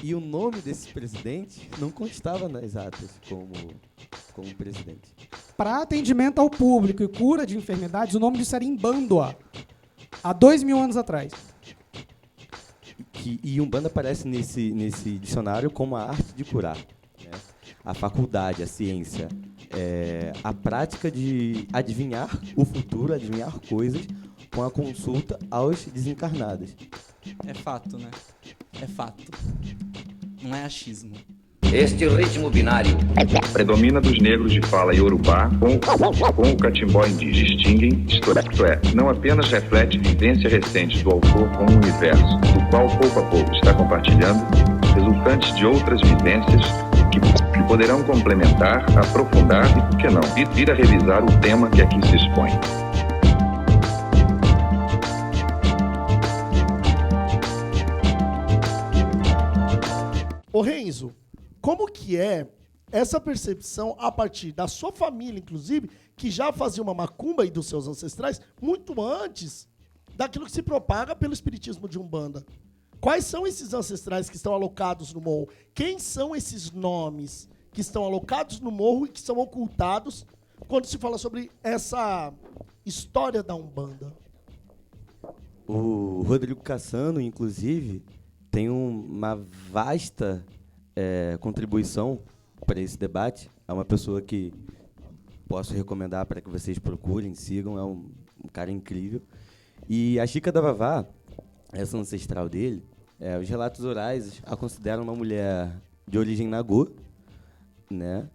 E o nome desse presidente não constava nas atas como presidente. Para atendimento ao público e cura de enfermidades, o nome disso era Imbândoa, há 2000 anos atrás. E Umbanda aparece nesse dicionário como a arte de curar, né? A faculdade, a ciência, a prática de adivinhar o futuro, adivinhar coisas com a consulta aos desencarnados. É fato, né? É fato. Não é achismo. Este ritmo binário predomina dos negros de fala iorubá com o catimbó indígena. Distinguem, isto é, não apenas reflete vivência recente do autor com o universo, do qual pouco a pouco está compartilhando, resultantes de outras vivências que poderão complementar, aprofundar e, por que não, vir a revisar o tema que aqui se expõe. Ô Renzo, como que é essa percepção a partir da sua família, inclusive, que já fazia uma macumba e dos seus ancestrais, muito antes daquilo que se propaga pelo espiritismo de Umbanda? Quais são esses ancestrais que estão alocados no morro? Quem são esses nomes que estão alocados no morro e que são ocultados quando se fala sobre essa história da Umbanda? O Rodrigo Cassano, inclusive, tem uma vasta contribuição para esse debate. É uma pessoa que posso recomendar para que vocês procurem, sigam, é um cara incrível. E a Chica da Vavá, essa ancestral dele, os relatos orais a consideram uma mulher de origem nagô, né?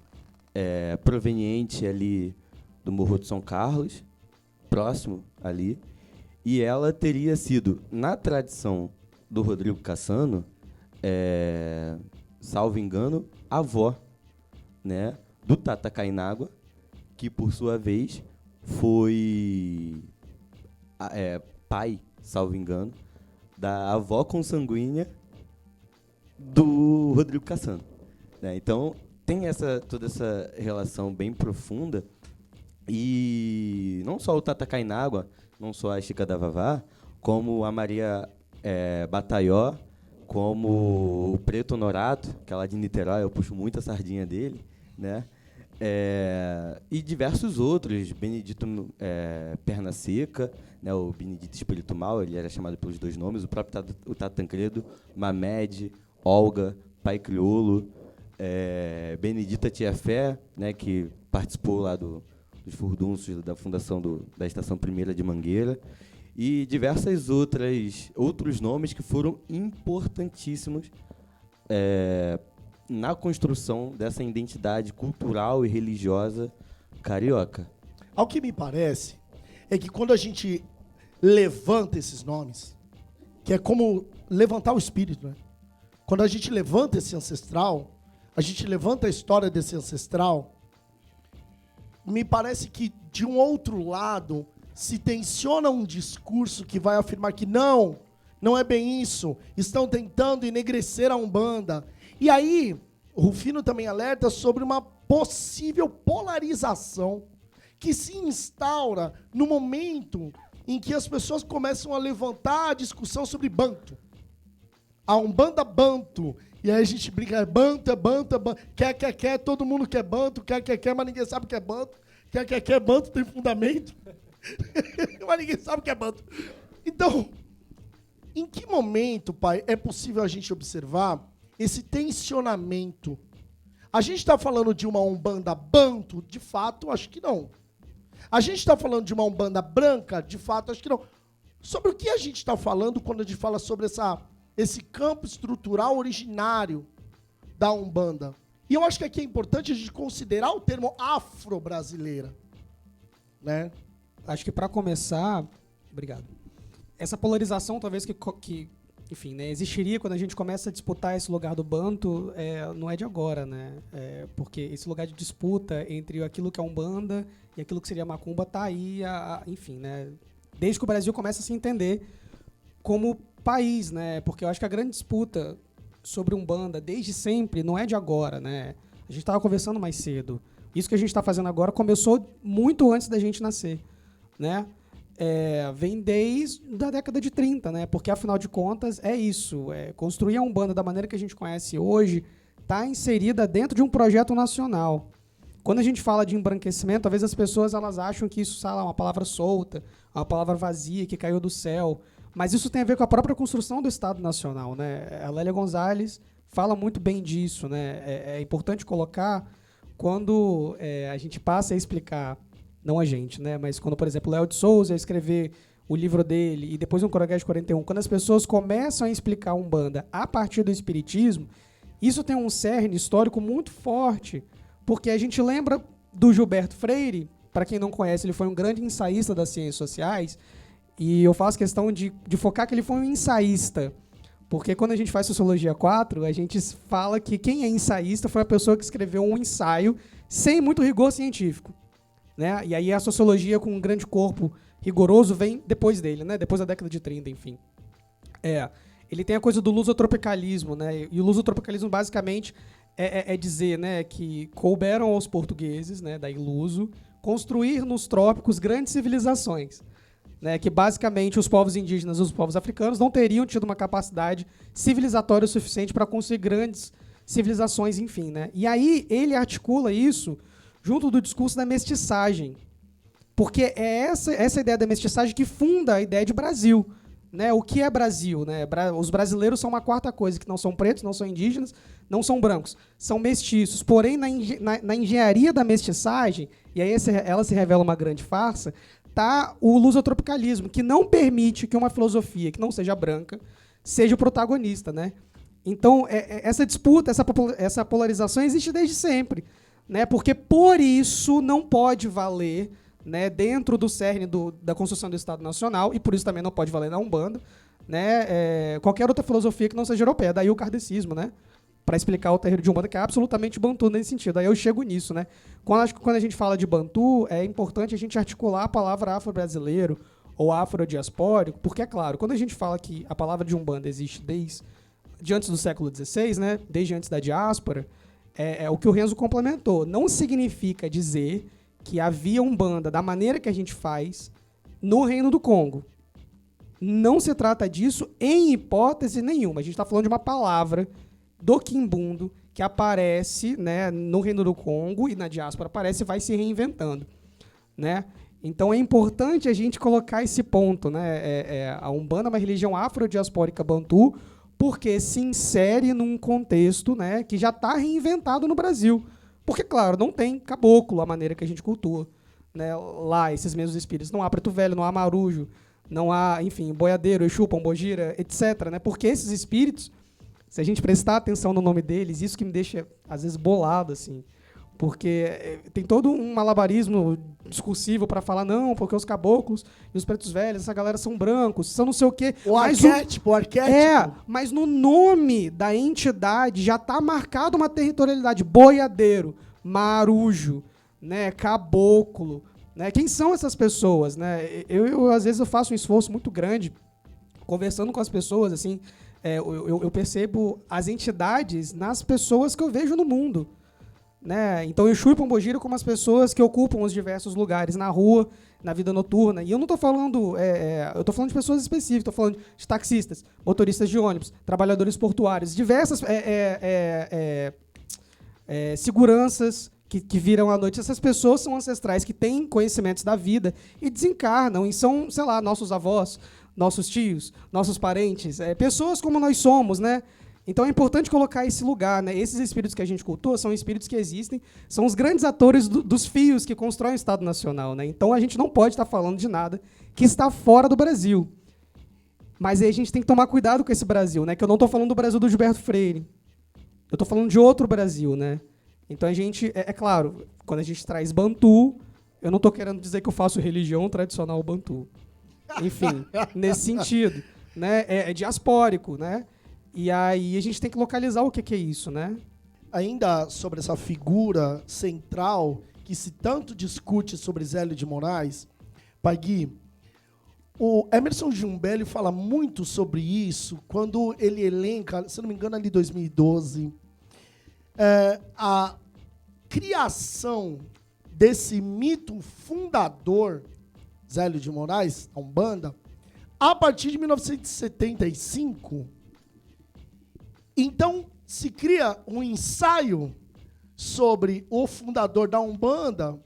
Proveniente ali do Morro de São Carlos, próximo ali, e ela teria sido, na tradição do Rodrigo Cassano, salvo engano, avó, né, do Tata Cainaga, que por sua vez foi pai, salvo engano, da avó consanguínea do Rodrigo Cassano, né? Então tem toda essa relação bem profunda, e não só o Tata Cainaga, não só a Chica da Vavá, como a Maria Bataió, como o Preto Honorato, que é lá de Niterói, eu puxo muito a sardinha dele, né? E diversos outros, Benedito Perna Seca, né? O Benedito Espírito Mal, ele era chamado pelos dois nomes, o próprio o Tata Tancredo, Mamed, Olga, Pai Criolo, Benedita Tia Fé, né? Que participou lá dos furdúncios da fundação da Estação Primeira de Mangueira, e diversos outros nomes que foram importantíssimos na construção dessa identidade cultural e religiosa carioca. Ao que me parece é que quando a gente levanta esses nomes, que é como levantar o espírito, né? Quando a gente levanta esse ancestral, a gente levanta a história desse ancestral, me parece que, de um outro lado, se tensiona um discurso que vai afirmar que não é bem isso, estão tentando enegrecer a Umbanda. E aí, o Rufino também alerta sobre uma possível polarização que se instaura no momento em que as pessoas começam a levantar a discussão sobre Banto. A Umbanda Banto. E aí a gente brinca, é Banto, quer, todo mundo quer Banto, quer, mas ninguém sabe o que é Banto. Quer, Banto tem fundamento. Mas ninguém sabe o que é Banto. Então, em que momento, pai, é possível a gente observar esse tensionamento? A gente está falando de uma Umbanda Banto? De fato, acho que não. A gente está falando de uma Umbanda branca? De fato, acho que não. Sobre o que a gente está falando quando a gente fala sobre esse campo estrutural originário da Umbanda? E eu acho que aqui é importante a gente considerar o termo afro-brasileira, né? Acho que para começar, obrigado. Essa polarização talvez que enfim, né, existiria quando a gente começa a disputar esse lugar do Banto, não é de agora, né? Porque esse lugar de disputa entre aquilo que é Umbanda e aquilo que seria Macumba tá aí, enfim, né? Desde que o Brasil começa a se entender como país, né? Porque eu acho que a grande disputa sobre Umbanda desde sempre não é de agora, né? A gente estava conversando mais cedo. Isso que a gente está fazendo agora começou muito antes da gente nascer, né? vem desde a década de 30, né? Porque, afinal de contas, é isso. Construir a Umbanda da maneira que a gente conhece hoje está inserida dentro de um projeto nacional. Quando a gente fala de embranquecimento, talvez as pessoas elas acham que isso, sei lá, é uma palavra solta, uma palavra vazia, que caiu do céu. Mas isso tem a ver com a própria construção do Estado Nacional, né? A Lélia Gonzalez fala muito bem disso, né? É importante colocar quando a gente passa a explicar, não a gente, né? Mas quando, por exemplo, Léo de Souza escrever o livro dele e depois um Coroguete 41, quando as pessoas começam a explicar a Umbanda a partir do Espiritismo, isso tem um cerne histórico muito forte, porque a gente lembra do Gilberto Freire, para quem não conhece, ele foi um grande ensaísta das ciências sociais, e eu faço questão de focar que ele foi um ensaísta, porque quando a gente faz Sociologia 4, a gente fala que quem é ensaísta foi a pessoa que escreveu um ensaio sem muito rigor científico, né? E aí a sociologia com um grande corpo rigoroso vem depois dele, né? Depois da década de 30, enfim. Ele tem a coisa do lusotropicalismo, né? E o lusotropicalismo basicamente é dizer, né, que couberam aos portugueses, né, daí luso, construir nos trópicos grandes civilizações, né, que basicamente os povos indígenas e os povos africanos não teriam tido uma capacidade civilizatória suficiente para construir grandes civilizações, enfim, né? E aí ele articula isso junto do discurso da mestiçagem, porque é essa ideia da mestiçagem que funda a ideia de Brasil, né? O que é Brasil, né? Os brasileiros são uma quarta coisa, que não são pretos, não são indígenas, não são brancos, são mestiços. Porém, na engenharia da mestiçagem, e aí ela se revela uma grande farsa, tá o lusotropicalismo, que não permite que uma filosofia que não seja branca seja o protagonista, né? Então, essa disputa, essa polarização existe desde sempre, né? Porque por isso não pode valer, né, dentro do cerne da construção do Estado Nacional, e por isso também não pode valer na Umbanda, né, qualquer outra filosofia que não seja europeia. Daí o kardecismo, né, para explicar o terreiro de Umbanda, que é absolutamente bantu nesse sentido. Aí eu chego nisso, né? Quando a gente fala de bantu, é importante a gente articular a palavra afro-brasileiro ou afrodiaspórico, porque, é claro, quando a gente fala que a palavra de Umbanda existe desde antes do século XVI, né, desde antes da diáspora, é o que o Renzo complementou. Não significa dizer que havia Umbanda da maneira que a gente faz no Reino do Congo. Não se trata disso em hipótese nenhuma. A gente está falando de uma palavra do quimbundo que aparece, né, no Reino do Congo e na diáspora aparece e vai se reinventando, né? Então é importante a gente colocar esse ponto, né? A Umbanda é uma religião afrodiaspórica bantu porque se insere num contexto, né, que já está reinventado no Brasil. Porque, claro, não tem caboclo, a maneira que a gente cultua, né? Lá, esses mesmos espíritos. Não há preto velho, não há marujo, não há, enfim, boiadeiro, exu, pombogira, etc. Né? Porque esses espíritos, se a gente prestar atenção no nome deles, isso que me deixa, às vezes, bolado, assim. Porque tem todo um malabarismo discursivo para falar, não, porque os caboclos e os pretos velhos, essa galera são brancos, são não sei o quê. O arquétipo. Mas no nome da entidade já está marcada uma territorialidade. Boiadeiro, marujo, né, caboclo. Né? Quem são essas pessoas? Né? Às vezes, eu faço um esforço muito grande, conversando com as pessoas, assim, eu percebo as entidades nas pessoas que eu vejo no mundo. Né? Então, Exu e Pombogira como as pessoas que ocupam os diversos lugares na rua, na vida noturna. E eu não estou falando... eu estou falando de pessoas específicas. Estou falando de taxistas, motoristas de ônibus, trabalhadores portuários, diversas seguranças que viram à noite. Essas pessoas são ancestrais que têm conhecimentos da vida e desencarnam. E são, sei lá, nossos avós, nossos tios, nossos parentes. Pessoas como nós somos, né? Então é importante colocar esse lugar, né? Esses espíritos que a gente cultua são espíritos que existem, são os grandes atores dos fios que constroem o Estado Nacional, né? Então a gente não pode estar falando de nada que está fora do Brasil. Mas aí a gente tem que tomar cuidado com esse Brasil, né? Que eu não estou falando do Brasil do Gilberto Freire. Eu estou falando de outro Brasil, né? Então a gente, claro, quando a gente traz bantu, eu não estou querendo dizer que eu faço religião tradicional bantu. Enfim, nesse sentido, né? É diaspórico, né? E aí a gente tem que localizar o que é isso, né? Ainda sobre essa figura central que se tanto discute sobre Zélio de Moraes, Pagui, o Emerson Jumbelli fala muito sobre isso quando ele elenca, se não me engano, ali em 2012, a criação desse mito fundador Zélio de Moraes, a Umbanda, a partir de 1975, então se cria um ensaio sobre o fundador da Umbanda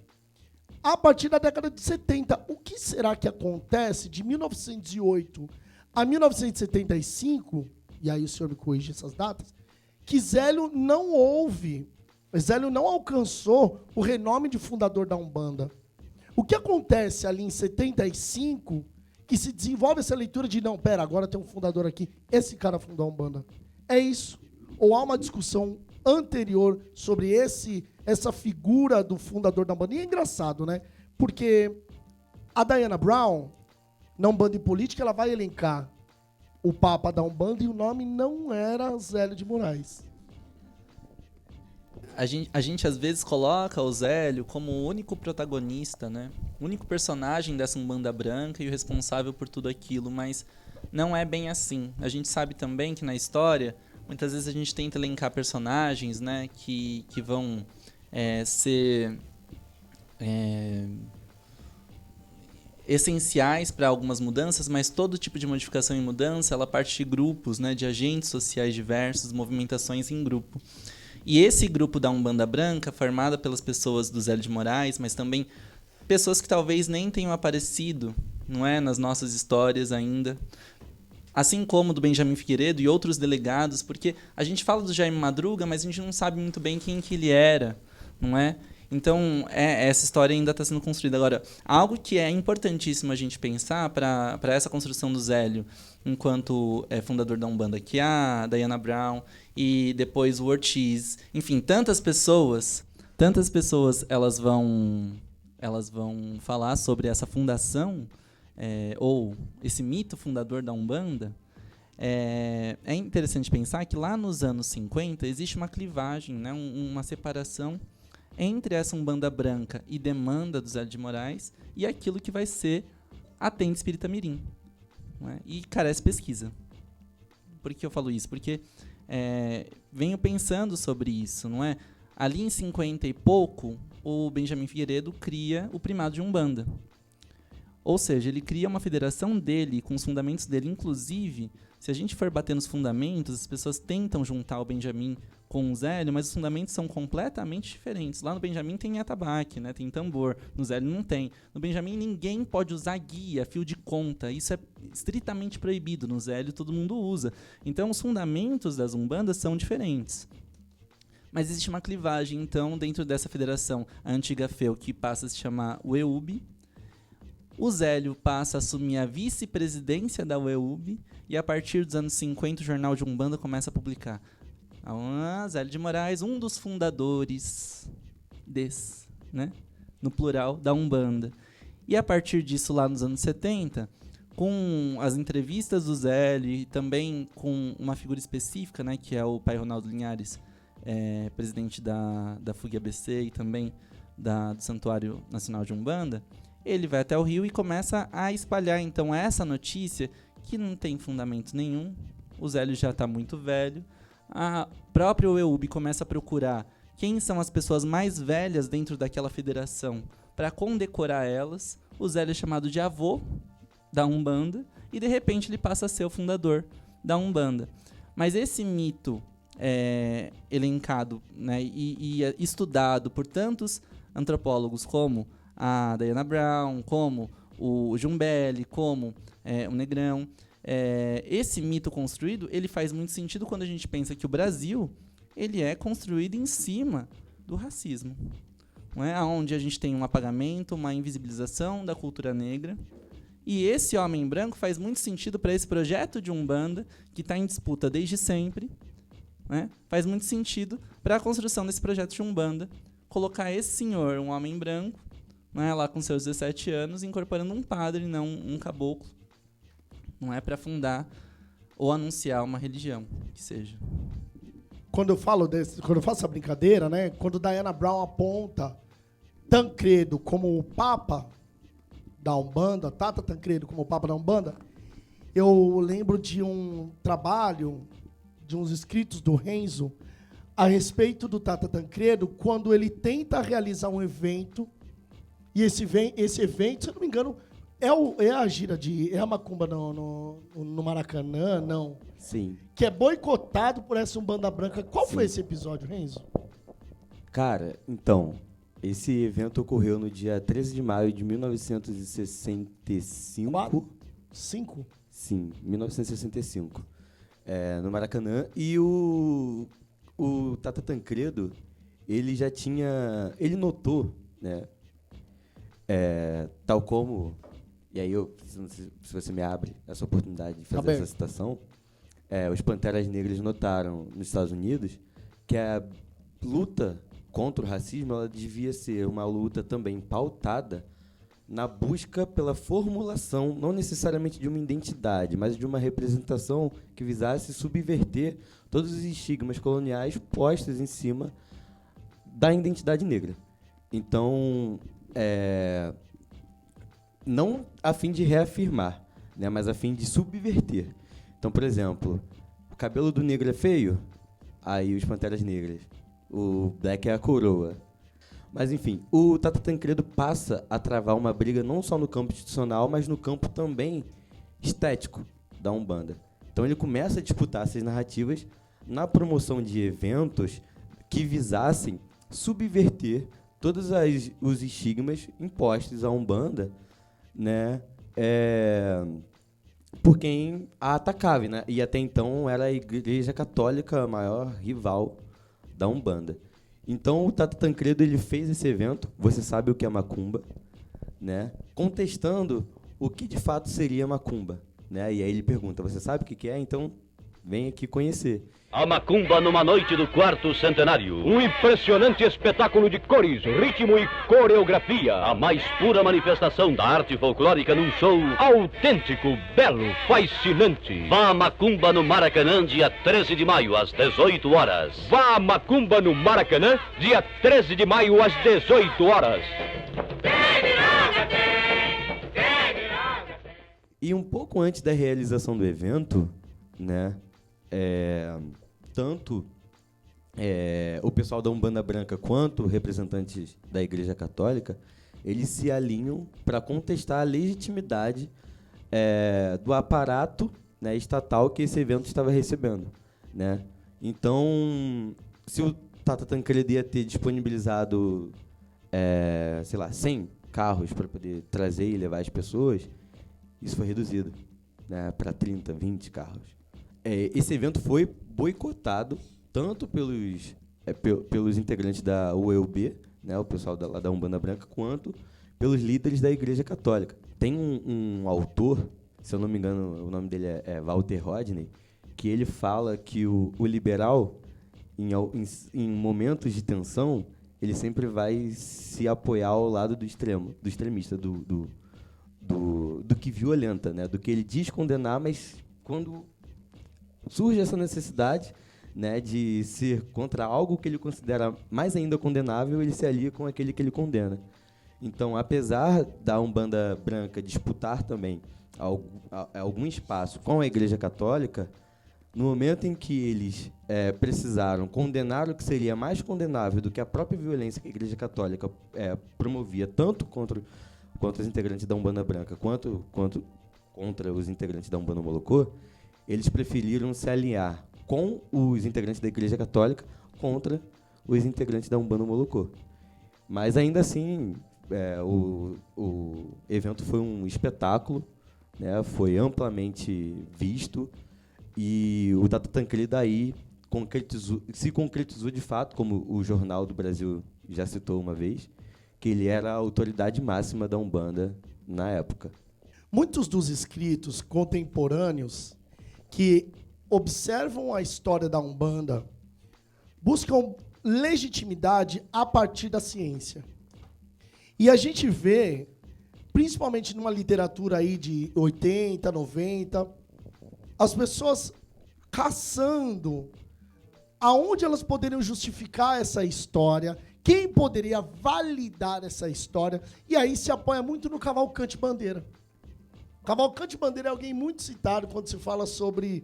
a partir da década de 70. O que será que acontece de 1908 a 1975, e aí o senhor me corrige essas datas, que Zélio não alcançou o renome de fundador da Umbanda? O que acontece ali em 75 que se desenvolve essa leitura de, não, pera, agora tem um fundador aqui, esse cara fundou a Umbanda? É isso? Ou há uma discussão anterior sobre essa figura do fundador da Umbanda? E é engraçado, né? Porque a Diana Brown, na Umbanda e Política, ela vai elencar o Papa da Umbanda e o nome não era Zélio de Moraes. A gente às vezes coloca o Zélio como o único protagonista, né? O único personagem dessa Umbanda branca e o responsável por tudo aquilo, mas não é bem assim. A gente sabe também que na história, muitas vezes a gente tenta elencar personagens, né, que vão ser essenciais para algumas mudanças, mas todo tipo de modificação e mudança, ela parte de grupos, né, de agentes sociais diversos, movimentações em grupo. E esse grupo da Umbanda Branca, formada pelas pessoas do Zélio de Moraes, mas também pessoas que talvez nem tenham aparecido, não é, nas nossas histórias ainda, assim como do Benjamin Figueiredo e outros delegados, porque a gente fala do Jaime Madruga, mas a gente não sabe muito bem quem que ele era, não é? Então, essa história ainda está sendo construída. Agora, algo que é importantíssimo a gente pensar para essa construção do Zélio, enquanto fundador da Umbanda, que é a Diana Brown e depois o Ortiz, enfim, tantas pessoas, elas vão falar sobre essa fundação, ou esse mito fundador da Umbanda. É interessante pensar que lá nos anos 50 existe uma clivagem, né, uma separação entre essa Umbanda branca e demanda do Zélio de Moraes e aquilo que vai ser a Tenda Espírita Mirim, não é? E carece pesquisa. Por que eu falo isso? Porque venho pensando sobre isso, não é? Ali em 50 e pouco, o Benjamin Figueiredo cria o primado de Umbanda. Ou seja, ele cria uma federação dele, com os fundamentos dele. Inclusive, se a gente for bater nos fundamentos, as pessoas tentam juntar o Benjamin com o Zélio, mas os fundamentos são completamente diferentes. Lá no Benjamin tem atabaque, né? Tem tambor. No Zélio não tem. No Benjamin ninguém pode usar guia, fio de conta. Isso é estritamente proibido. No Zélio todo mundo usa. Então os fundamentos das umbandas são diferentes. Mas existe uma clivagem, então, dentro dessa federação. A antiga FEU, que passa a se chamar UEUB. O Zélio passa a assumir a vice-presidência da UEUB. E a partir dos anos 50 o Jornal de Umbanda começa a publicar. Zélio de Moraes, um dos fundadores né, no plural, da Umbanda. E a partir disso, lá nos anos 70, com as entrevistas do Zélio e também com uma figura específica, né, que é o pai Ronaldo Linhares, presidente da FUG ABC e também do Santuário Nacional de Umbanda, ele vai até o Rio e começa a espalhar, então, essa notícia que não tem fundamento nenhum. O Zélio já está muito velho. A própria UEUB começa a procurar quem são as pessoas mais velhas dentro daquela federação para condecorar elas. O Zélio é chamado de avô da Umbanda e, de repente, ele passa a ser o fundador da Umbanda. Mas esse mito elencado, né, e estudado por tantos antropólogos como a Diana Brown, como o Jumbelli, como o Negrão, esse mito construído, ele faz muito sentido quando a gente pensa que o Brasil, ele é construído em cima do racismo, não é? Onde a gente tem um apagamento, uma invisibilização da cultura negra. E esse homem branco faz muito sentido para esse projeto de Umbanda, que está em disputa desde sempre, né? Faz muito sentido para a construção desse projeto de Umbanda, colocar esse senhor, um homem branco, né, lá com seus 17 anos, incorporando um padre, não um caboclo, não é, para fundar ou anunciar uma religião, que seja. Quando eu faço essa brincadeira, né, quando Diana Brown aponta Tancredo como o Papa da Umbanda, Tata Tancredo como o Papa da Umbanda, eu lembro de um trabalho, de uns escritos do Renzo, a respeito do Tata Tancredo, quando ele tenta realizar um evento, e esse evento, se eu não me engano, É a gira é a macumba no Maracanã, não. Sim. Que é boicotado por essa Umbanda Branca. Qual Sim. foi esse episódio, Renzo? Cara, então, esse evento ocorreu no dia 13 de maio de 1965. 5? Sim, 1965. No Maracanã. E o Tata Tancredo, ele já tinha... Ele notou, né? Tal como... E aí, se você me abre essa oportunidade de fazer essa citação, os Panteras Negras notaram nos Estados Unidos que a luta contra o racismo ela devia ser uma luta também pautada na busca pela formulação, não necessariamente de uma identidade, mas de uma representação que visasse subverter todos os estigmas coloniais postos em cima da identidade negra. Então, não a fim de reafirmar, né, mas a fim de subverter. Então, por exemplo, o cabelo do negro é feio, aí os Panteras Negras. O Black é a coroa. Mas, enfim, o Tata Tancredo passa a travar uma briga não só no campo institucional, mas no campo também estético da Umbanda. Então ele começa a disputar essas narrativas na promoção de eventos que visassem subverter todos os estigmas impostos à Umbanda, né, por quem a atacava, né? E até então era a Igreja Católica a maior rival da Umbanda. Então o Tata Tancredo ele fez esse evento, Você Sabe o que é Macumba, né? Contestando o que de fato seria Macumba, né? E aí ele pergunta, você sabe o que é? Então vem aqui conhecer. A Macumba numa noite do 4º centenário. Um impressionante espetáculo de cores, ritmo e coreografia. A mais pura manifestação da arte folclórica num show autêntico, belo, fascinante. Vá a Macumba no Maracanã, dia 13 de maio, às 18 horas. Vá a Macumba no Maracanã, dia 13 de maio, às 18 horas. E um pouco antes da realização do evento, né, tanto o pessoal da Umbanda Branca quanto representantes da Igreja Católica, eles se alinham para contestar a legitimidade do aparato, né, estatal que esse evento estava recebendo, né? Então, se o Tata Tancredo ia ter disponibilizado, 100 carros para poder trazer e levar as pessoas, isso foi reduzido, né, para 30, 20 carros. Esse evento foi boicotado tanto pelos integrantes da UEUB, né, o pessoal lá da Umbanda Branca, quanto pelos líderes da Igreja Católica. Tem um autor, se eu não me engano, o nome dele é Walter Rodney, que ele fala que o liberal, em momentos de tensão, ele sempre vai se apoiar ao lado do extremista, do que violenta, né, do que ele diz condenar, mas quando surge essa necessidade, né, de ser contra algo que ele considera mais ainda condenável, ele se alia com aquele que ele condena. Então, apesar da Umbanda Branca disputar também algum espaço com a Igreja Católica, no momento em que eles precisaram condenar o que seria mais condenável do que a própria violência que a Igreja Católica promovia, tanto contra os integrantes da Umbanda Branca quanto contra os integrantes da Umbanda Molocô, eles preferiram se alinhar com os integrantes da Igreja Católica contra os integrantes da Umbanda Molocô. Mas, ainda assim, o evento foi um espetáculo, né, foi amplamente visto, e o Tata Tancredo aí se concretizou de fato, como o Jornal do Brasil já citou uma vez, que ele era a autoridade máxima da Umbanda na época. Muitos dos escritos contemporâneos que observam a história da Umbanda buscam legitimidade a partir da ciência. E a gente vê, principalmente numa literatura aí de 80, 90, as pessoas caçando aonde elas poderiam justificar essa história, quem poderia validar essa história, e aí se apoia muito no Cavalcante Bandeira. Cavalcante Bandeira é alguém muito citado quando se fala sobre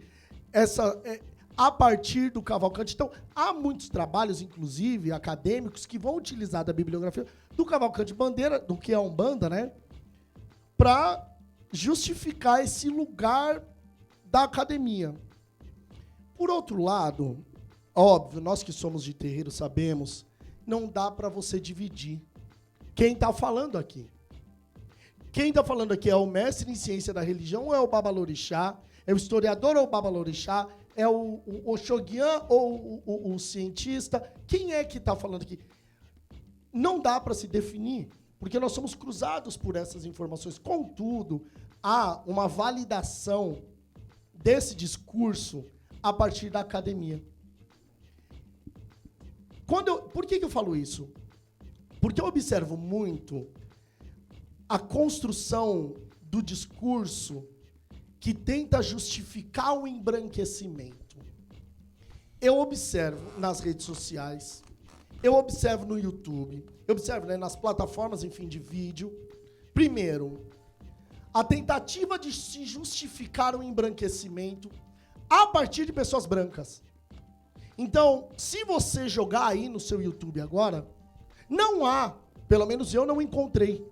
a partir do Cavalcante. Então, há muitos trabalhos, inclusive, acadêmicos, que vão utilizar da bibliografia do Cavalcante Bandeira, do que é a Umbanda, né, para justificar esse lugar da academia. Por outro lado, óbvio, nós que somos de terreiro sabemos, não dá para você dividir quem está falando aqui. Quem está falando aqui é o mestre em ciência da religião ou é o Babalorixá? É o historiador ou o Babalorixá? É o Oxoguian ou o cientista? Quem é que está falando aqui? Não dá para se definir, porque nós somos cruzados por essas informações. Contudo, há uma validação desse discurso a partir da academia. Por que eu falo isso? Porque eu observo muito a construção do discurso que tenta justificar o embranquecimento. Eu observo nas redes sociais, eu observo no YouTube, eu observo, né, nas plataformas, enfim, de vídeo. Primeiro, a tentativa de se justificar o embranquecimento a partir de pessoas brancas. Então, se você jogar aí no seu YouTube agora, não há, pelo menos eu não encontrei,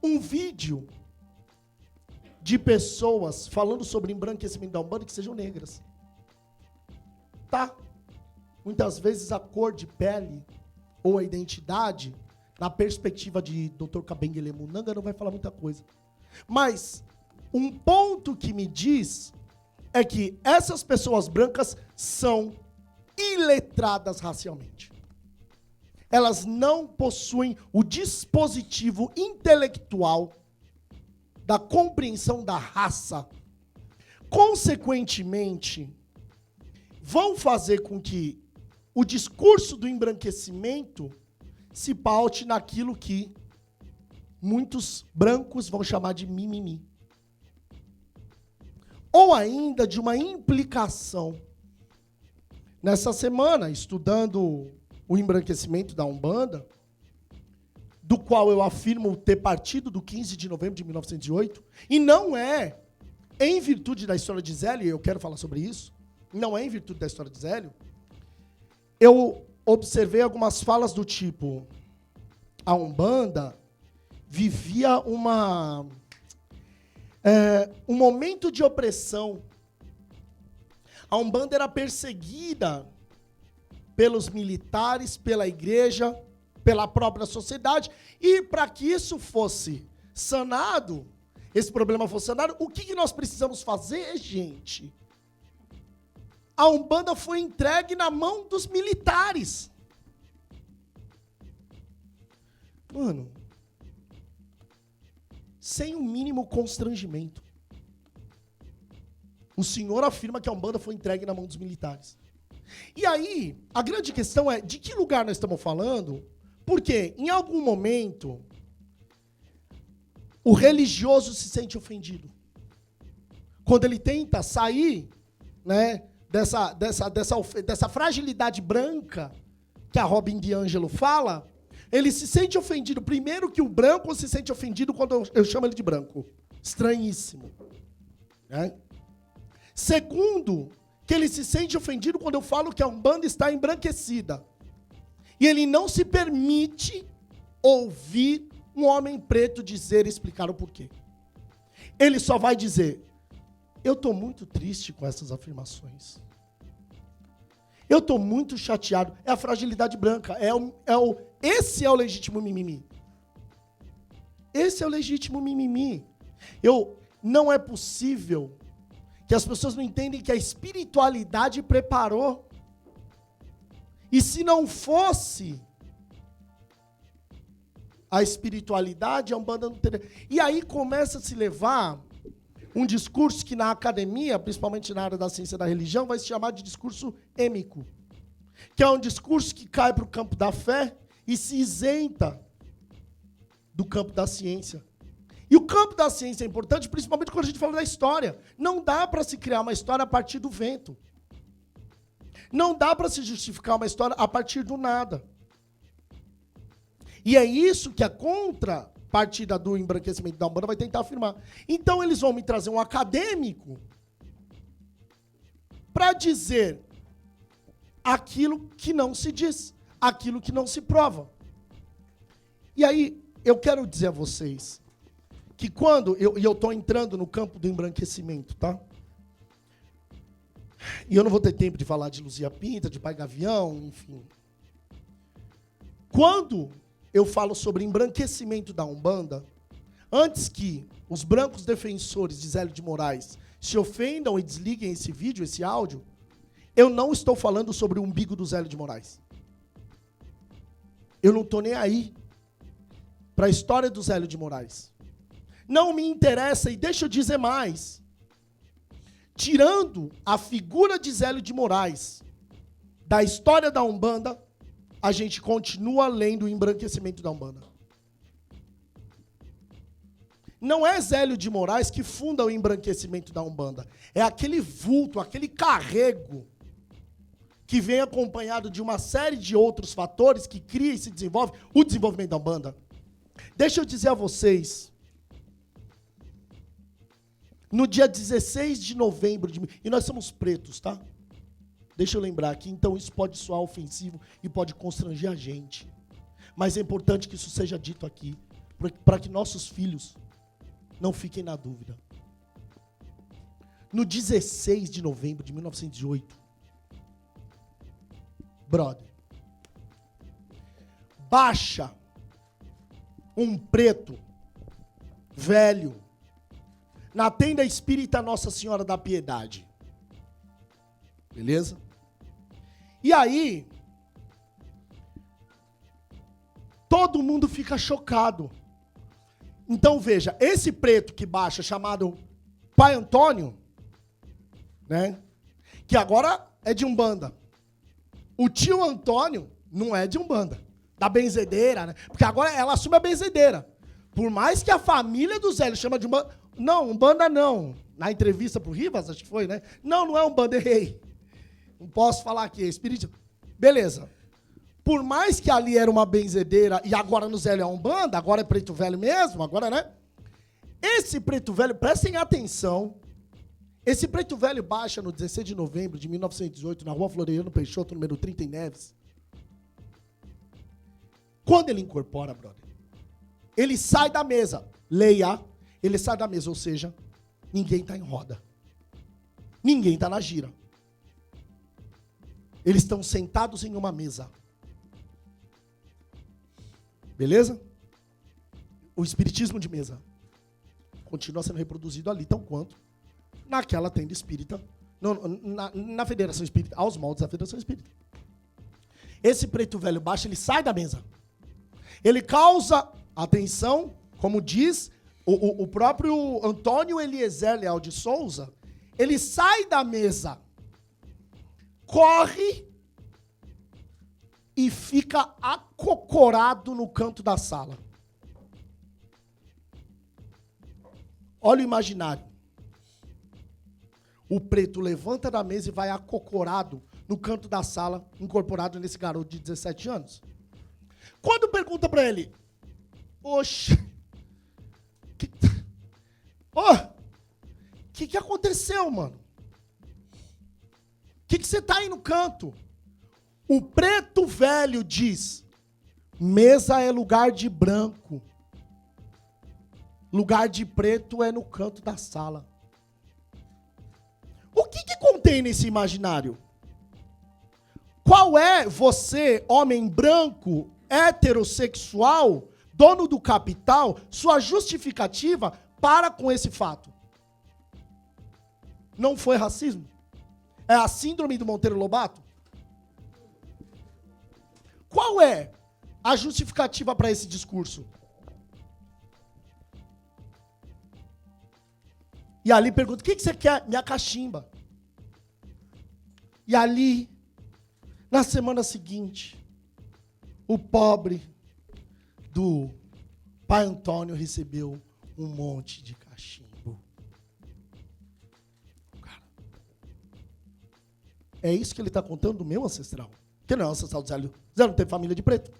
um vídeo de pessoas falando sobre embranquecimento da Umbanda que sejam negras. Tá? Muitas vezes a cor de pele ou a identidade, na perspectiva de Dr. Kabengele Munanga, não vai falar muita coisa. Mas um ponto que me diz é que essas pessoas brancas são iletradas racialmente. Elas não possuem o dispositivo intelectual da compreensão da raça. Consequentemente, vão fazer com que o discurso do embranquecimento se paute naquilo que muitos brancos vão chamar de mimimi. Ou ainda de uma implicação. Nessa semana, estudando o embranquecimento da Umbanda, do qual eu afirmo ter partido do 15 de novembro de 1908, e não é em virtude da história de Zélio, e eu quero falar sobre isso, não é em virtude da história de Zélio, eu observei algumas falas do tipo, a Umbanda vivia um momento de opressão. A Umbanda era perseguida pelos militares, pela igreja, pela própria sociedade, e para que isso fosse sanado, esse problema fosse sanado, o que nós precisamos fazer, gente? A Umbanda foi entregue na mão dos militares. Mano, sem o mínimo constrangimento. O senhor afirma que a Umbanda foi entregue na mão dos militares. E aí, a grande questão é, de que lugar nós estamos falando? Porque, em algum momento, o religioso se sente ofendido. Quando ele tenta sair, né, dessa fragilidade branca que a Robin DiAngelo fala, ele se sente ofendido. Primeiro que o branco se sente ofendido quando eu chamo ele de branco. Estranhíssimo. Né? Segundo, que ele se sente ofendido quando eu falo que a Umbanda está embranquecida. E ele não se permite ouvir um homem preto dizer e explicar o porquê. Ele só vai dizer, eu estou muito triste com essas afirmações. Eu estou muito chateado. É a fragilidade branca. Esse é o legítimo mimimi. Esse é o legítimo mimimi. Não é possível que as pessoas não entendem que a espiritualidade preparou. E se não fosse a espiritualidade, a Umbanda não teria. E aí começa a se levar um discurso que na academia, principalmente na área da ciência da religião, vai se chamar de discurso êmico, que é um discurso que cai para o campo da fé e se isenta do campo da ciência. E o campo da ciência é importante, principalmente quando a gente fala da história. Não dá para se criar uma história a partir do vento. Não dá para se justificar uma história a partir do nada. E é isso que a contrapartida do embranquecimento da Umbanda vai tentar afirmar. Então eles vão me trazer um acadêmico para dizer aquilo que não se diz, aquilo que não se prova. E aí eu quero dizer a vocês que quando eu estou entrando no campo do embranquecimento, tá? E eu não vou ter tempo de falar de Luzia Pinta, de Pai Gavião, enfim. Quando eu falo sobre embranquecimento da Umbanda, antes que os brancos defensores de Zélio de Moraes se ofendam e desliguem esse vídeo, esse áudio, eu não estou falando sobre o umbigo do Zélio de Moraes. Eu não estou nem aí para a história do Zélio de Moraes. Não me interessa, e deixa eu dizer mais. Tirando a figura de Zélio de Moraes da história da Umbanda, a gente continua lendo o embranquecimento da Umbanda. Não é Zélio de Moraes que funda o embranquecimento da Umbanda. É aquele vulto, aquele carrego que vem acompanhado de uma série de outros fatores que cria e se desenvolve o desenvolvimento da Umbanda. Deixa eu dizer a vocês, no dia 16 de novembro, e nós somos pretos, tá? Deixa eu lembrar aqui, então isso pode soar ofensivo e pode constranger a gente. Mas é importante que isso seja dito aqui, para que nossos filhos não fiquem na dúvida. No 16 de novembro de 1908, brother, baixa um preto velho na tenda espírita Nossa Senhora da Piedade. Beleza? E aí, todo mundo fica chocado. Então veja, esse preto que baixa, chamado Pai Antônio, né? Que agora é de Umbanda. O tio Antônio não é de Umbanda, da benzedeira, né? Porque agora ela assume a benzedeira. Por mais que a família do Zélio chama de Umbanda, não, Umbanda não. Na entrevista pro Rivas, acho que foi, né? Não é Umbanda, errei. Não posso falar aqui, é espírito. Beleza. Por mais que ali era uma benzedeira e agora no Zélio é Umbanda, agora é preto velho mesmo, agora, né? Esse preto velho, prestem atenção, esse preto velho baixa no 16 de novembro de 1918, na rua Floriano Peixoto, número 30 em Neves. Quando ele incorpora, brother, ele sai da mesa, leia, ele sai da mesa, ou seja, ninguém está em roda. Ninguém está na gira. Eles estão sentados em uma mesa. Beleza? O espiritismo de mesa continua sendo reproduzido ali, tão quanto naquela tenda espírita, na Federação Espírita, aos moldes da Federação Espírita. Esse preto velho baixo, ele sai da mesa. Ele causa atenção, como diz o próprio Antônio Eliezer Leal de Souza, ele sai da mesa, corre e fica acocorado no canto da sala. Olha o imaginário. O preto levanta da mesa e vai acocorado no canto da sala, incorporado nesse garoto de 17 anos. Quando pergunta pra ele, oxe, que aconteceu, mano? Que você tá aí no canto? O preto velho diz, mesa é lugar de branco. Lugar de preto é no canto da sala. O que contém nesse imaginário? Qual é você, homem branco, heterossexual, dono do capital, sua justificativa para com esse fato? Não foi racismo? É a síndrome do Monteiro Lobato? Qual é a justificativa para esse discurso? E ali pergunta, o que você quer? Minha cachimba. E ali, na semana seguinte, o pobre do Pai Antônio recebeu um monte de cachimbo. Cara, é isso que ele está contando do meu ancestral. Que não é o ancestral do Zélio. Zélio não teve família de preto.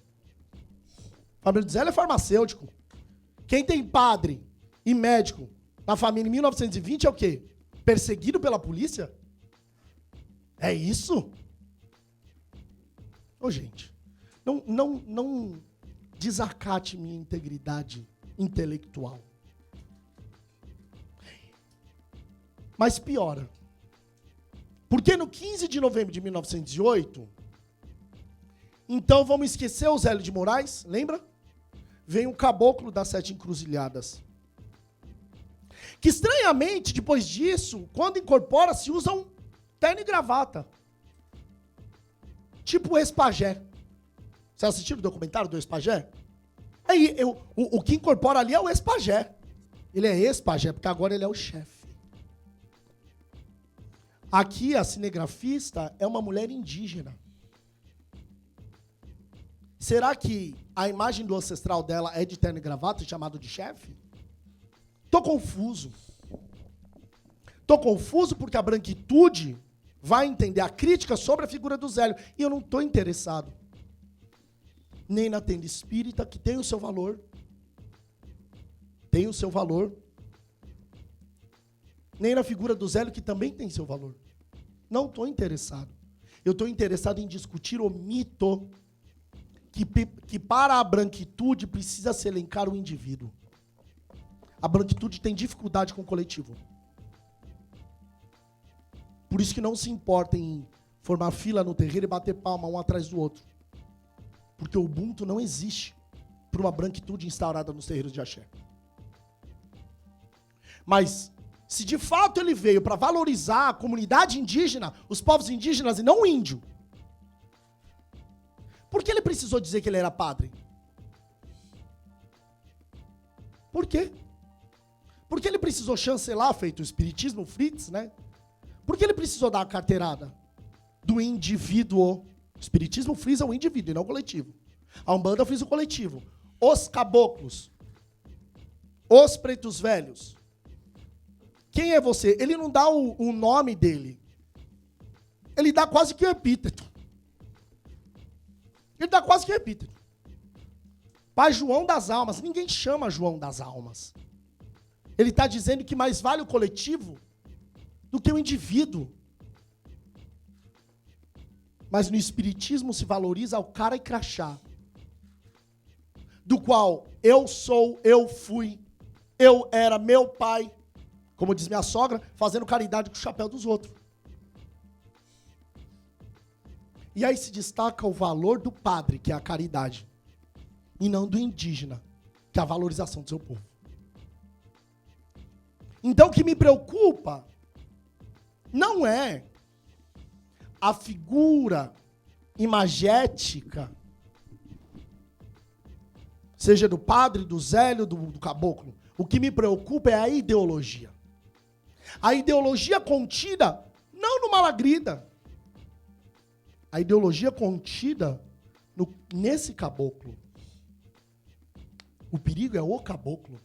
A família do Zélio é farmacêutico. Quem tem padre e médico na família em 1920 é o quê? Perseguido pela polícia? É isso? Ô, gente, não desacate minha integridade intelectual. Mas piora. Porque no 15 de novembro de 1908, então vamos esquecer o Zélio de Moraes, lembra? Vem o caboclo das 7 encruzilhadas. Que estranhamente, depois disso, quando incorpora, se usa um terno e gravata. Tipo o ex-pajé. Você assistiu o documentário do ex-pajé? Aí, o que incorpora ali é o ex-pajé. Ele é ex-pajé, porque agora ele é o chefe. Aqui, a cinegrafista é uma mulher indígena. Será que a imagem do ancestral dela é de terno e gravata, chamado de chefe? Tô confuso. Tô confuso porque a branquitude vai entender a crítica sobre a figura do Zélio. E eu não estou interessado. Nem na tenda espírita, que tem o seu valor. Tem o seu valor. Nem na figura do Zélio, que também tem seu valor. Não estou interessado. Eu estou interessado em discutir o mito que para a branquitude precisa se elencar o indivíduo. A branquitude tem dificuldade com o coletivo. Por isso que não se importa em formar fila no terreiro e bater palma um atrás do outro. Porque o Ubuntu não existe para uma branquitude instaurada nos terreiros de axé. Mas, se de fato ele veio para valorizar a comunidade indígena, os povos indígenas e não o índio, por que ele precisou dizer que ele era padre? Por quê? Por que ele precisou chancelar, feito o espiritismo, Fritz, né? Por que ele precisou dar a carteirada do indivíduo? O espiritismo frisa o indivíduo e não o coletivo. A Umbanda frisa o coletivo. Os caboclos. Os pretos velhos. Quem é você? Ele não dá o nome dele. Ele dá quase que o epíteto. Ele dá quase que o epíteto. Pai João das Almas. Ninguém chama João das Almas. Ele está dizendo que mais vale o coletivo do que o indivíduo. Mas no espiritismo se valoriza o cara e crachá. Do qual eu sou, eu fui, eu era meu pai, como diz minha sogra, fazendo caridade com o chapéu dos outros. E aí se destaca o valor do padre, que é a caridade, e não do indígena, que é a valorização do seu povo. Então o que me preocupa não é a figura imagética, seja do padre, do Zélio, do caboclo. O que me preocupa é a ideologia. A ideologia contida não no Malagrida. A ideologia contida nesse caboclo. O perigo é o caboclo.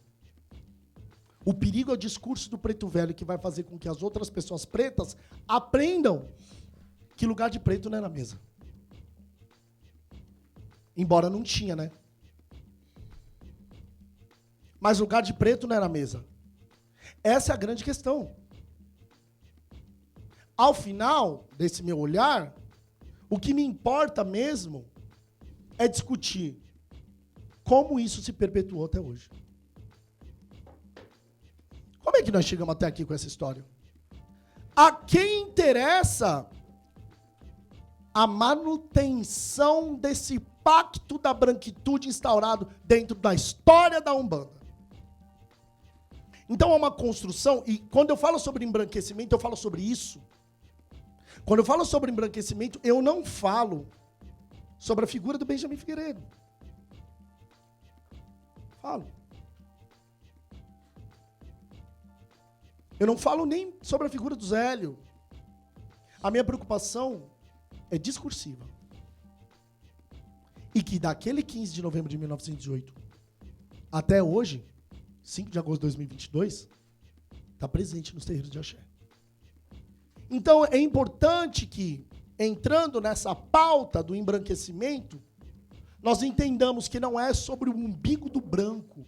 O perigo é o discurso do preto velho que vai fazer com que as outras pessoas pretas aprendam que lugar de preto não é na mesa. Embora não tinha, né? Mas lugar de preto não é na mesa. Essa é a grande questão. Ao final desse meu olhar, o que me importa mesmo é discutir como isso se perpetuou até hoje. Como é que nós chegamos até aqui com essa história? A quem interessa a manutenção desse pacto da branquitude instaurado dentro da história da Umbanda? Então é uma construção, e quando eu falo sobre embranquecimento, eu falo sobre isso. Quando eu falo sobre embranquecimento, eu não falo sobre a figura do Benjamin Figueiredo. Falo. Eu não falo nem sobre a figura do Zélio. A minha preocupação é discursiva. E que daquele 15 de novembro de 1908 até hoje, 5 de agosto de 2022, está presente nos terreiros de axé. Então é importante que, entrando nessa pauta do embranquecimento, nós entendamos que não é sobre o umbigo do branco.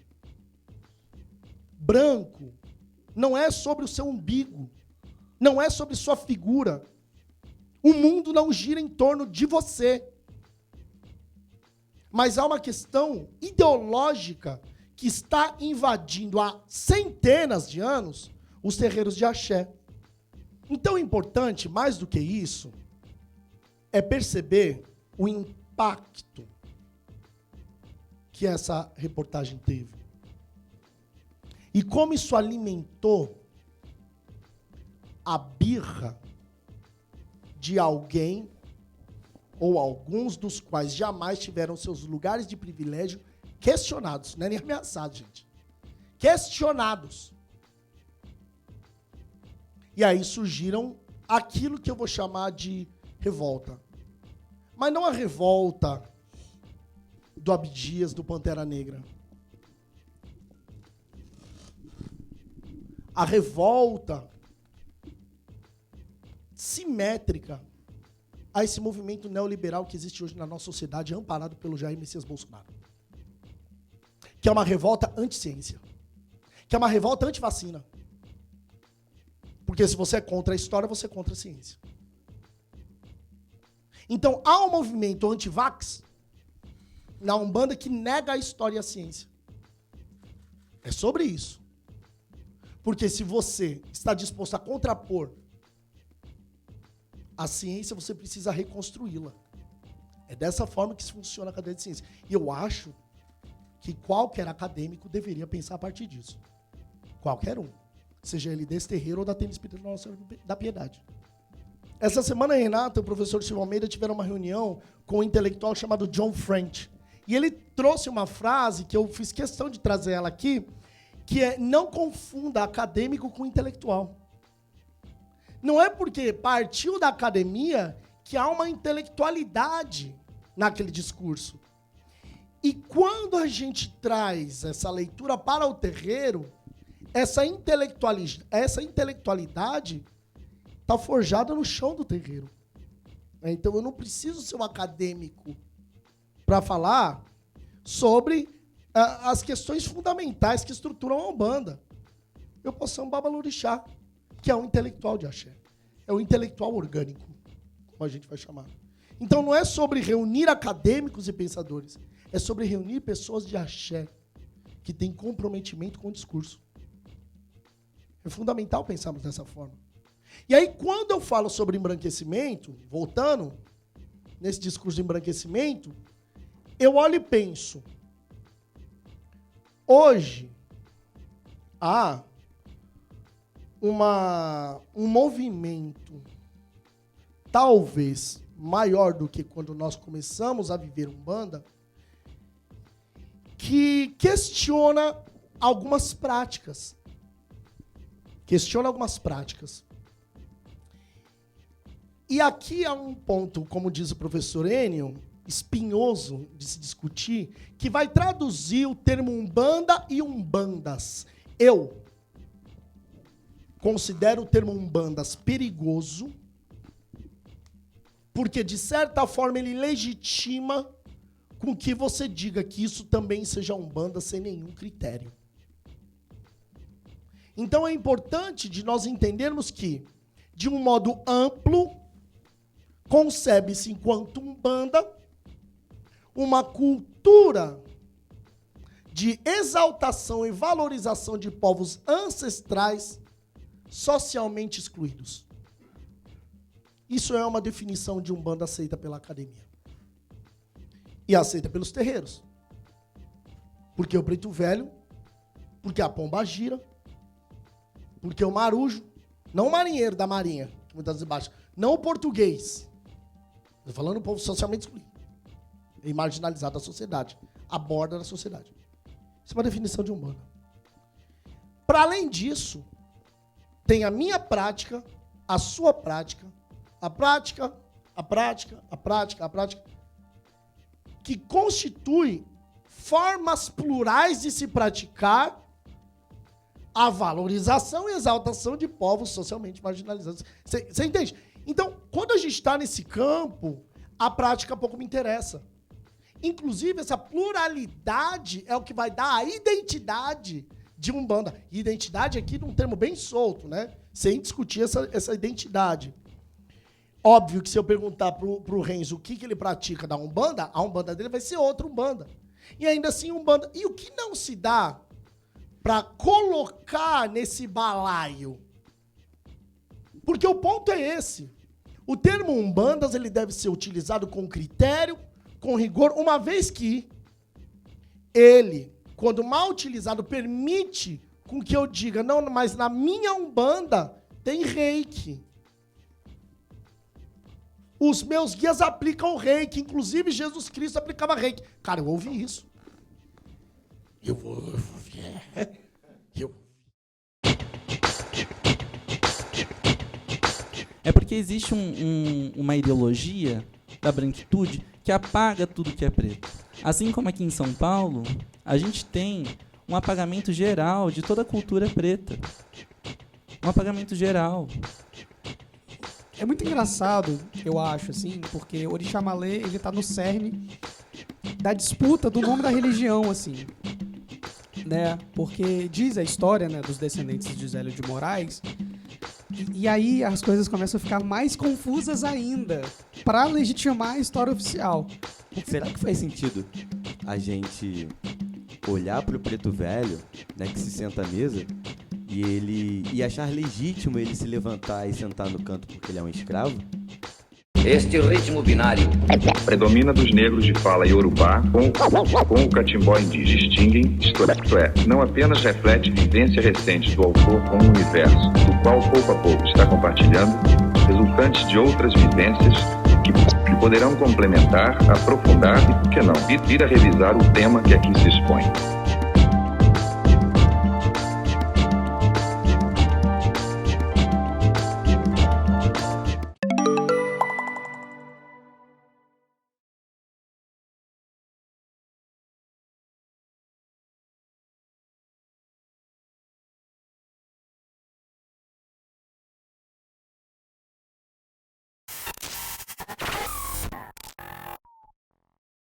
Branco não é sobre o seu umbigo, não é sobre sua figura. O mundo não gira em torno de você. Mas há uma questão ideológica que está invadindo há centenas de anos os terreiros de axé. Então, é importante, mais do que isso, é perceber o impacto que essa reportagem teve. E como isso alimentou a birra de alguém ou alguns dos quais jamais tiveram seus lugares de privilégio questionados. Não é nem ameaçados, gente. Questionados. E aí surgiram aquilo que eu vou chamar de revolta. Mas não a revolta do Abdias, do Pantera Negra. A revolta simétrica a esse movimento neoliberal que existe hoje na nossa sociedade, amparado pelo Jair Messias Bolsonaro. Que é uma revolta anti-ciência. Que é uma revolta anti-vacina. Porque se você é contra a história, você é contra a ciência. Então, há um movimento anti-vax na Umbanda que nega a história e a ciência. É sobre isso. Porque se você está disposto a contrapor a ciência, você precisa reconstruí-la. É dessa forma que funciona a cadeia de ciência. E eu acho que qualquer acadêmico deveria pensar a partir disso. Qualquer um. Seja ele desse terreiro ou da Tênis Espírita Nossa Senhora da Piedade. Essa semana, a Renata e o professor Silvio Almeida tiveram uma reunião com um intelectual chamado John French. E ele trouxe uma frase que eu fiz questão de trazer ela aqui, que é: não confunda acadêmico com intelectual. Não é porque partiu da academia que há uma intelectualidade naquele discurso. E quando a gente traz essa leitura para o terreiro, essa intelectualidade está forjada no chão do terreiro. Então eu não preciso ser um acadêmico para falar sobre as questões fundamentais que estruturam a Umbanda. Eu posso ser um babalorixá, que é um intelectual de axé. É um intelectual orgânico, como a gente vai chamar. Então não é sobre reunir acadêmicos e pensadores, é sobre reunir pessoas de axé, que têm comprometimento com o discurso. É fundamental pensarmos dessa forma. E aí, quando eu falo sobre embranquecimento, voltando nesse discurso de embranquecimento, eu olho e penso, hoje há um movimento talvez maior do que quando nós começamos a viver Umbanda, que questiona algumas práticas. E aqui há um ponto, como diz o professor Enio, espinhoso de se discutir, que vai traduzir o termo Umbanda e Umbandas. Eu considero o termo Umbandas perigoso, porque, de certa forma, ele legitima com que você diga que isso também seja Umbanda sem nenhum critério. Então, é importante de nós entendermos que, de um modo amplo, concebe-se enquanto Umbanda uma cultura de exaltação e valorização de povos ancestrais socialmente excluídos. Isso é uma definição de Umbanda aceita pela academia. E aceita pelos terreiros. Porque o Preto Velho, porque a Pomba Gira, porque o Marujo, não o marinheiro da marinha, que muitas vezes baixa, não o português. Estou falando do povo socialmente excluído e marginalizado da sociedade, à borda da sociedade. Isso é uma definição de Umbanda. Para além disso, tem a minha prática, a sua prática, a prática, que constitui formas plurais de se praticar a valorização e exaltação de povos socialmente marginalizados. Você entende? Então, quando a gente está nesse campo, a prática pouco me interessa. Inclusive, essa pluralidade é o que vai dar a identidade de Umbanda. Identidade aqui num termo bem solto, né? Sem discutir essa identidade. Óbvio que se eu perguntar pro Renzo o que ele pratica da Umbanda, a Umbanda dele vai ser outra Umbanda. E ainda assim, Umbanda... E o que não se dá para colocar nesse balaio? Porque o ponto é esse. O termo umbandas ele deve ser utilizado com critério, com rigor, uma vez que ele, quando mal utilizado, permite com que eu diga, não, mas na minha umbanda tem reiki. Os meus guias aplicam reiki, inclusive Jesus Cristo aplicava reiki. Cara, eu ouvi isso. É porque existe uma ideologia da branquitude que apaga tudo que é preto. Assim como aqui em São Paulo, a gente tem um apagamento geral de toda a cultura preta. Um apagamento geral. É muito engraçado, eu acho, assim, porque Orixá Malê, ele tá no cerne da disputa do nome da religião, assim, né? Porque diz a história, né, dos descendentes de Zélio de Moraes, e aí as coisas começam a ficar mais confusas ainda, para legitimar a história oficial. Será que faz sentido a gente olhar pro preto velho, né, que se senta à mesa, e achar legítimo ele se levantar e sentar no canto porque ele é um escravo? Este ritmo binário Predomina dos negros de fala iorubá com o catimbó indígena. Distinguem, isto é, não apenas reflete vivência recente do autor com o universo, do qual pouco a pouco está compartilhando, resultantes de outras vivências que poderão complementar, aprofundar e, por que não, vir a revisar o tema que aqui se expõe.